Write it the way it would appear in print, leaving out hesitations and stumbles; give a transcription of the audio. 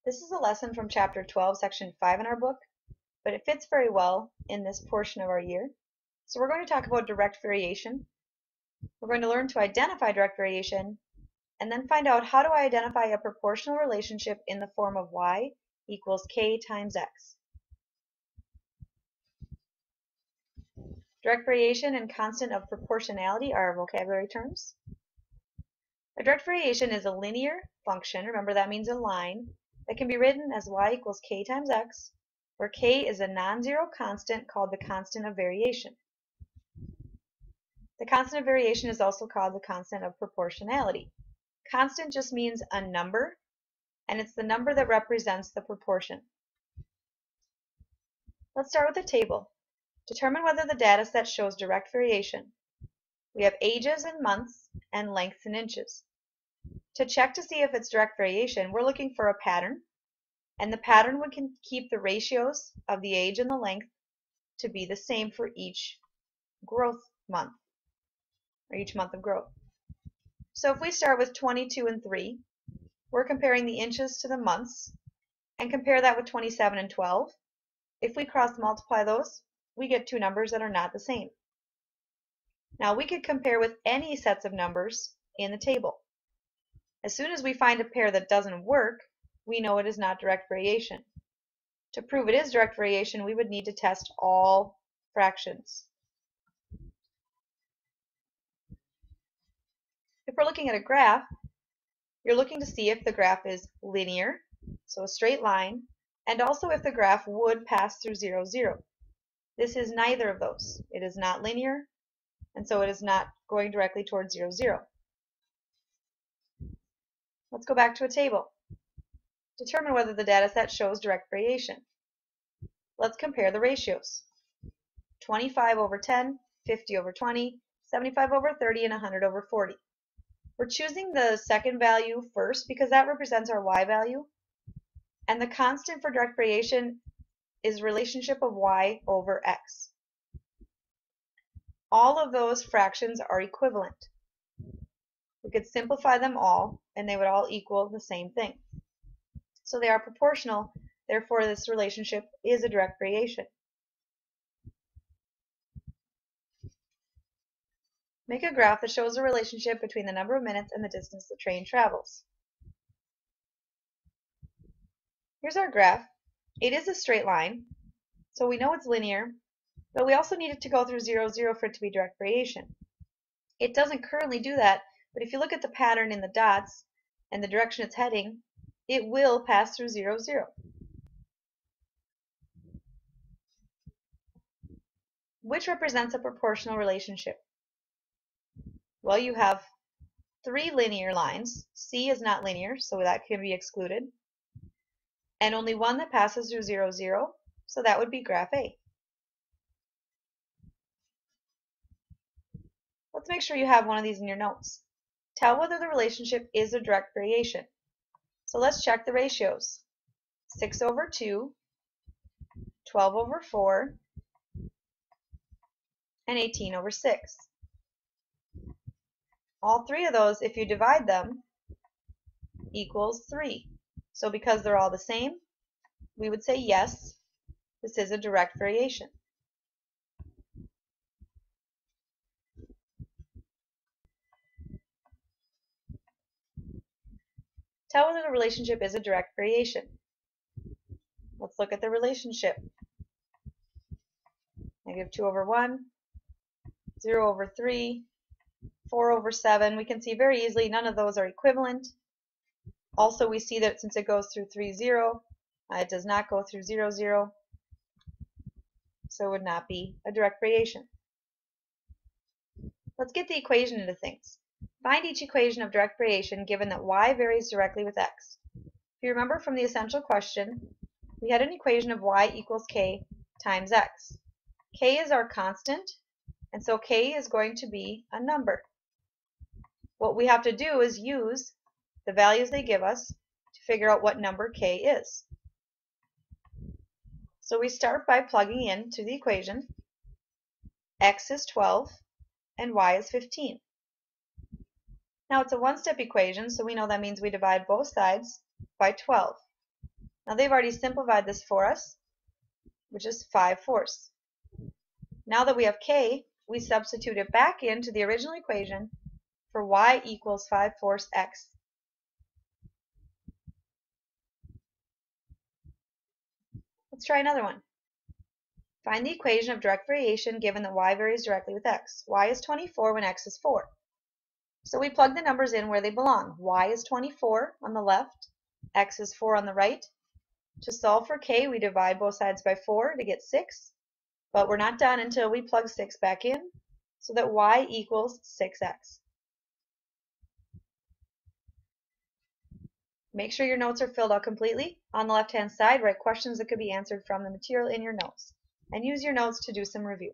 This is a lesson from chapter 12, section 5 in our book, but it fits very well in this portion of our year. So we're going to talk about direct variation. We're going to learn to identify direct variation and then find out how do I identify a proportional relationship in the form of y equals k times x. Direct variation and constant of proportionality are vocabulary terms. A direct variation is a linear function, remember that means a line, that can be written as y equals k times x, where k is a non-zero constant called the constant of variation. The constant of variation is also called the constant of proportionality. Constant just means a number, and it's the number that represents the proportion. Let's start with a table. Determine whether the data set shows direct variation. We have ages in months and lengths in inches. To check to see if it's direct variation, we're looking for a pattern, and the pattern would keep the ratios of the age and the length to be the same for each growth month, or each month of growth. So if we start with 22 and 3, we're comparing the inches to the months, and compare that with 27 and 12. If we cross multiply those, we get two numbers that are not the same. Now we could compare with any sets of numbers in the table. As soon as we find a pair that doesn't work, we know it is not direct variation. To prove it is direct variation, we would need to test all fractions. If we're looking at a graph, you're looking to see if the graph is linear, so a straight line, and also if the graph would pass through 0, 0. This is neither of those. It is not linear, and so it is not going directly towards 0, 0. Let's go back to a table. Determine whether the data set shows direct variation. Let's compare the ratios. 25 over 10, 50 over 20, 75 over 30, and 100 over 40. We're choosing the second value first because that represents our y value, and the constant for direct variation is relationship of y over x. All of those fractions are equivalent. We could simplify them all, and they would all equal the same thing. So they are proportional, therefore this relationship is a direct variation. Make a graph that shows a relationship between the number of minutes and the distance the train travels. Here's our graph. It is a straight line, so we know it's linear, but we also need it to go through 0, 0 for it to be direct variation. It doesn't currently do that, but if you look at the pattern in the dots and the direction it's heading, it will pass through 0, 0. Which represents a proportional relationship? Well, you have three linear lines. C is not linear, so that can be excluded. And only one that passes through 0, 0, so that would be graph A. Let's make sure you have one of these in your notes. Tell whether the relationship is a direct variation. So let's check the ratios. 6 over 2, 12 over 4, and 18 over 6. All three of those, if you divide them, equals 3. So because they're all the same, we would say yes, this is a direct variation. Tell whether the relationship is a direct variation. Let's look at the relationship. -2 over 1, 0 over 3, 4 over 7. We can see very easily none of those are equivalent. Also, we see that since it goes through 3, 0, it does not go through 0, 0, so it would not be a direct variation. Let's get the equation into things. Find each equation of direct variation given that y varies directly with x. If you remember from the essential question, we had an equation of y equals k times x. K is our constant, and so k is going to be a number. What we have to do is use the values they give us to figure out what number k is. So we start by plugging into the equation. X is 12 and y is 15. Now it's a one-step equation, so we know that means we divide both sides by 12. Now they've already simplified this for us, which is 5/4. Now that we have k, we substitute it back into the original equation for y equals 5/4 x. Let's try another one. Find the equation of direct variation given that y varies directly with x. Y is 24 when x is 4. So we plug the numbers in where they belong. Y is 24 on the left, x is 4 on the right. To solve for k, we divide both sides by 4 to get 6, but we're not done until we plug 6 back in, so that y equals 6x. Make sure your notes are filled out completely. On the left-hand side, write questions that could be answered from the material in your notes, and use your notes to do some review.